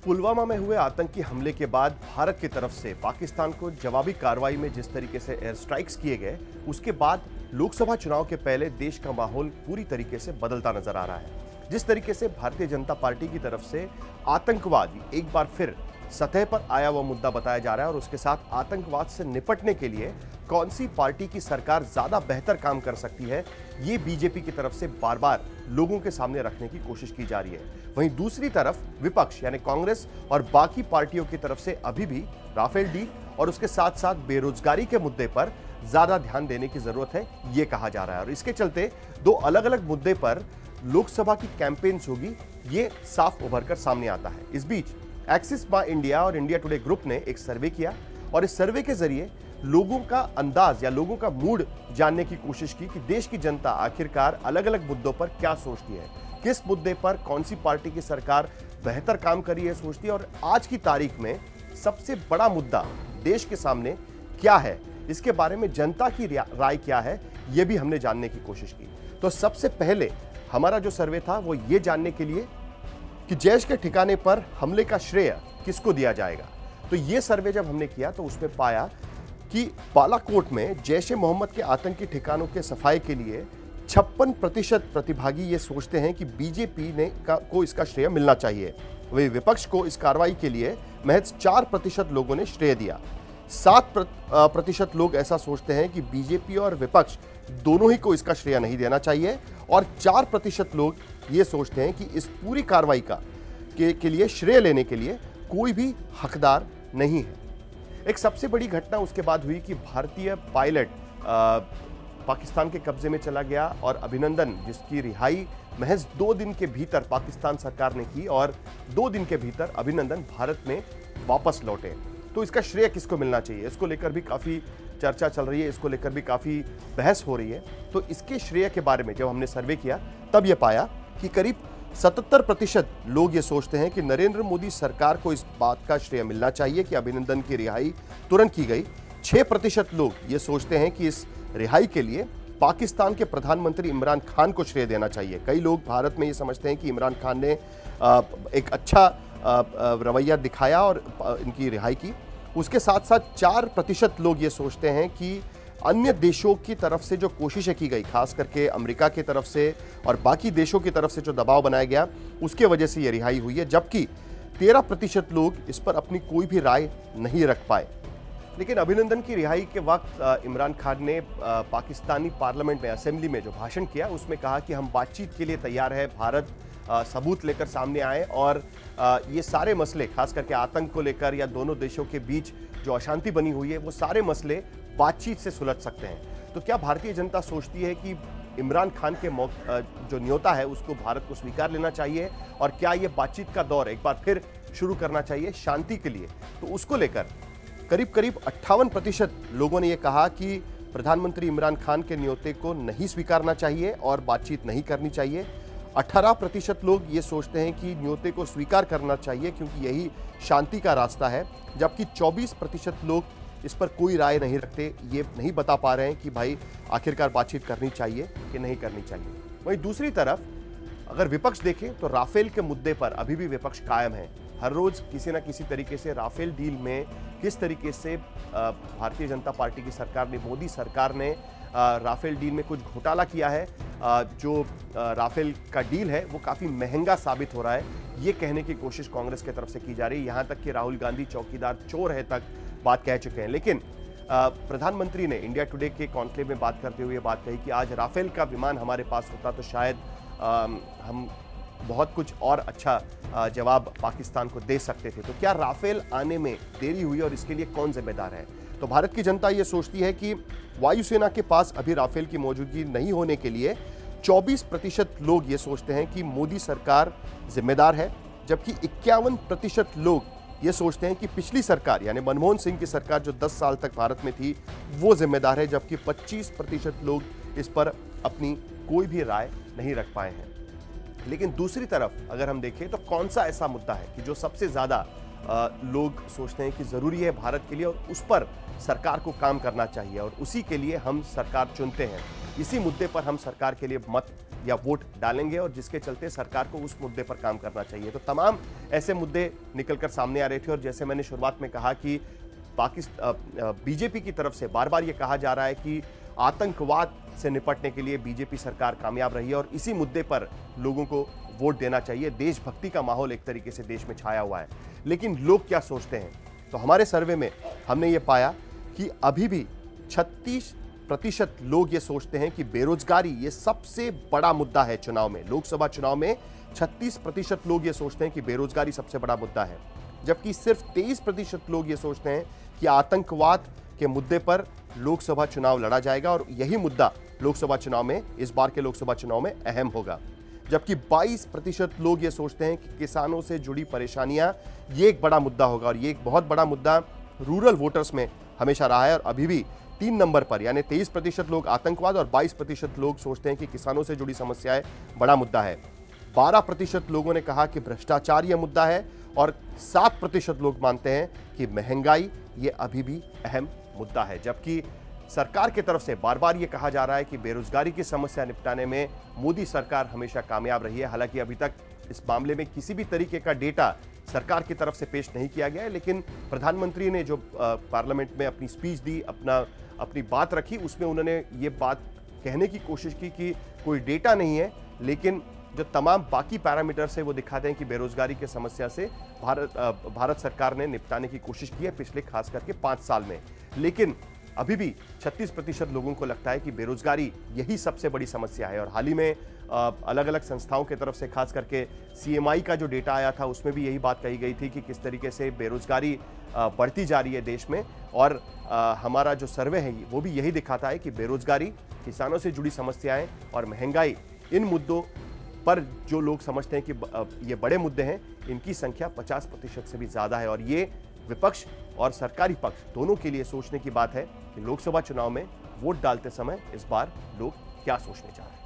पुलवामा में हुए आतंकी हमले के बाद भारत की तरफ से पाकिस्तान को जवाबी कार्रवाई में जिस तरीके से एयर स्ट्राइक्स किए गए, उसके बाद लोकसभा चुनाव के पहले देश का माहौल पूरी तरीके से बदलता नजर आ रहा है। जिस तरीके से भारतीय जनता पार्टी की तरफ से आतंकवाद एक बार फिर सतह पर आया हुआ मुद्दा बताया जा रहा है और उसके साथ आतंकवाद से निपटने के लिए कौन सी पार्टी की सरकार ज्यादा बेहतर काम कर सकती है, ये बीजेपी की तरफ से बार बार लोगों के सामने रखने की कोशिश की जा रही है। वहीं दूसरी तरफ विपक्ष यानी कांग्रेस और बाकी पार्टियों की तरफ से अभी भी राफेल डील और उसके साथ साथ बेरोजगारी के मुद्दे पर ज्यादा ध्यान देने की जरूरत है, ये कहा जा रहा है। और इसके चलते दो अलग अलग मुद्दे पर लोकसभा की कैंपेन्स होगी, ये साफ उभर कर सामने आता है। इस बीच एक्सिस माई इंडिया और इंडिया टुडे ग्रुप ने एक सर्वे किया और इस सर्वे के जरिए लोगों का अंदाज या लोगों का मूड जानने की कोशिश की कि देश की जनता आखिरकार अलग अलग मुद्दों पर क्या सोचती है, किस मुद्दे पर कौन सी पार्टी की सरकार बेहतर काम करी है सोचती है और आज की तारीख में सबसे बड़ा मुद्दा देश के सामने क्या है, इसके बारे में जनता की राय क्या है, यह भी हमने जानने की कोशिश की। तो सबसे पहले हमारा जो सर्वे था वो ये जानने के लिए कि जैश के ठिकाने पर हमले का श्रेय किसको दिया जाएगा। तो ये सर्वे जब हमने किया तो उसमें पाया कि बालाकोट में जैश ए मोहम्मद के आतंकी ठिकानों के सफाई के लिए 56% प्रतिभागी ये सोचते हैं कि बीजेपी को इसका श्रेय मिलना चाहिए। वही विपक्ष को इस कार्रवाई के लिए महज 4% लोगों ने श्रेय दिया। 7% लोग ऐसा सोचते हैं कि बीजेपी और विपक्ष दोनों ही को इसका श्रेय नहीं देना चाहिए और 4% लोग ये सोचते हैं कि इस पूरी कार्रवाई के लिए श्रेय लेने के लिए कोई भी हकदार नहीं है। एक सबसे बड़ी घटना उसके बाद हुई कि भारतीय पायलट पाकिस्तान के कब्जे में चला गया और अभिनंदन, जिसकी रिहाई महज 2 दिन के भीतर पाकिस्तान सरकार ने की और 2 दिन के भीतर अभिनंदन भारत में वापस लौटे। तो इसका श्रेय किसको मिलना चाहिए, इसको लेकर भी काफ़ी चर्चा चल रही है, इसको लेकर भी काफ़ी बहस हो रही है। तो इसके श्रेय के बारे में जब हमने सर्वे किया तब ये पाया कि करीब 77% लोग ये सोचते हैं कि नरेंद्र मोदी सरकार को इस बात का श्रेय मिलना चाहिए कि अभिनंदन की रिहाई तुरंत की गई। 6% लोग ये सोचते हैं कि इस रिहाई के लिए पाकिस्तान के प्रधानमंत्री इमरान खान को श्रेय देना चाहिए। कई लोग भारत में ये समझते हैं कि इमरान खान ने एक अच्छा रवैया दिखाया और इनकी रिहाई की। उसके साथ साथ 4% लोग ये सोचते हैं कि अन्य देशों की तरफ से जो कोशिशें की गई, खास करके अमेरिका की तरफ से और बाकी देशों की तरफ से जो दबाव बनाया गया, उसके वजह से ये रिहाई हुई है। जबकि 13% लोग इस पर अपनी कोई भी राय नहीं रख पाए। लेकिन अभिनंदन की रिहाई के वक्त इमरान खान ने पाकिस्तानी पार्लियामेंट में, असेंबली में जो भाषण किया उसमें कहा कि हम बातचीत के लिए तैयार है, भारत सबूत लेकर सामने आए और ये सारे मसले, खास करके आतंक को लेकर या दोनों देशों के बीच जो अशांति बनी हुई है, वो सारे मसले बातचीत से सुलझ सकते हैं। तो क्या भारतीय जनता सोचती है कि इमरान खान के जो न्योता है उसको भारत को स्वीकार लेना चाहिए और क्या ये बातचीत का दौर एक बार फिर शुरू करना चाहिए शांति के लिए? तो उसको लेकर करीब 58% लोगों ने यह कहा कि प्रधानमंत्री इमरान खान के न्योते को नहीं स्वीकारना चाहिए और बातचीत नहीं करनी चाहिए। 18% लोग ये सोचते हैं कि न्योते को स्वीकार करना चाहिए क्योंकि यही शांति का रास्ता है, जबकि 24% लोग इस पर कोई राय नहीं रखते, ये नहीं बता पा रहे हैं कि भाई आखिरकार बातचीत करनी चाहिए कि नहीं करनी चाहिए। वहीं दूसरी तरफ अगर विपक्ष देखें तो राफेल के मुद्दे पर अभी भी विपक्ष कायम है। हर रोज किसी न किसी तरीके से राफेल डील में किस तरीके से भारतीय जनता पार्टी की सरकार ने, मोदी सरकार ने राफेल डील में कुछ घोटाला किया है। जो राफेल का डील है वो काफ़ी महंगा साबित हो रहा है, ये कहने की कोशिश कांग्रेस की तरफ से की जा रही है। यहाँ तक कि राहुल गांधी चौकीदार चोर है तक बात कह चुके हैं। लेकिन प्रधानमंत्री ने इंडिया टुडे के कॉन्क्लेव में बात करते हुए बात कही कि आज राफेल का विमान हमारे पास होता तो शायद हम बहुत कुछ और अच्छा जवाब पाकिस्तान को दे सकते थे। तो क्या राफेल आने में देरी हुई और इसके लिए कौन जिम्मेदार है? तो भारत की जनता ये सोचती है कि वायुसेना के पास अभी राफेल की मौजूदगी नहीं होने के लिए 24% लोग ये सोचते हैं कि मोदी सरकार जिम्मेदार है, जबकि 51% लोग ये सोचते हैं कि पिछली सरकार यानी मनमोहन सिंह की सरकार जो 10 साल तक भारत में थी वो जिम्मेदार है, जबकि 25% लोग इस पर अपनी कोई भी राय नहीं रख पाए हैं। लेकिन दूसरी तरफ अगर हम देखें तो कौन सा ऐसा मुद्दा है कि जो सबसे ज्यादा लोग सोचते हैं कि जरूरी है भारत के लिए और उस पर सरकार को काम करना चाहिए और उसी के लिए हम सरकार चुनते हैं, इसी मुद्दे पर हम सरकार के लिए मत या वोट डालेंगे और जिसके चलते सरकार को उस मुद्दे पर काम करना चाहिए। तो तमाम ऐसे मुद्दे निकलकर सामने आ रहे थे और जैसे मैंने शुरुआत में कहा कि बीजेपी की तरफ से बार बार ये कहा जा रहा है कि आतंकवाद से निपटने के लिए बीजेपी सरकार कामयाब रही है और इसी मुद्दे पर लोगों को वोट देना चाहिए। देशभक्ति का माहौल एक तरीके से देश में छाया हुआ है। लेकिन लोग क्या सोचते हैं? तो हमारे सर्वे में हमने ये पाया कि अभी भी 36% लोग ये सोचते हैं कि बेरोजगारी ये सबसे बड़ा मुद्दा है चुनाव में। लोकसभा चुनाव में 36% लोग ये सोचते हैं कि बेरोजगारी सबसे बड़ा मुद्दा है, जबकि सिर्फ 23% लोग ये सोचते हैं कि आतंकवाद के मुद्दे पर लोकसभा चुनाव लड़ा जाएगा और यही मुद्दा लोकसभा चुनाव में, इस बार के लोकसभा चुनाव में अहम होगा। जबकि 22% लोग ये सोचते हैं कि किसानों से जुड़ी परेशानियां ये एक बड़ा मुद्दा होगा और ये एक बहुत बड़ा मुद्दा रूरल वोटर्स में हमेशा रहा है और अभी भी 3 नंबर पर, यानी 23% लोग आतंकवाद और 22% लोग सोचते हैं कि किसानों से जुड़ी समस्याएं बड़ा मुद्दा है। 12% लोगों ने कहा कि भ्रष्टाचार यह मुद्दा है और 7% लोग मानते हैं कि महंगाई ये अभी भी अहम मुद्दा है। जबकि सरकार की तरफ से बार बार ये कहा जा रहा है कि बेरोजगारी की समस्या निपटाने में मोदी सरकार हमेशा कामयाब रही है। हालांकि अभी तक इस मामले में किसी भी तरीके का डेटा सरकार की तरफ से पेश नहीं किया गया है, लेकिन प्रधानमंत्री ने जो पार्लियामेंट में अपनी स्पीच दी, अपनी बात रखी, उसमें उन्होंने ये बात कहने की कोशिश की कि कोई डेटा नहीं है, लेकिन जो तमाम बाकी पैरामीटर्स है वो दिखाते हैं कि बेरोजगारी की समस्या से भारत सरकार ने निपटाने की कोशिश की है पिछले खास करके 5 साल में। लेकिन अभी भी 36% लोगों को लगता है कि बेरोजगारी यही सबसे बड़ी समस्या है। और हाल ही में अलग अलग संस्थाओं की तरफ से खास करके CMI का जो डेटा आया था उसमें भी यही बात कही गई थी कि किस तरीके से बेरोजगारी बढ़ती जा रही है देश में। और हमारा जो सर्वे है वो भी यही दिखाता है कि बेरोजगारी, किसानों से जुड़ी समस्याएं और महंगाई, इन मुद्दों पर जो लोग समझते हैं कि ये बड़े मुद्दे हैं, इनकी संख्या 50% से भी ज्यादा है। और ये विपक्ष और सरकारी पक्ष दोनों के लिए सोचने की बात है कि लोकसभा चुनाव में वोट डालते समय इस बार लोग क्या सोचने चाह रहे हैं।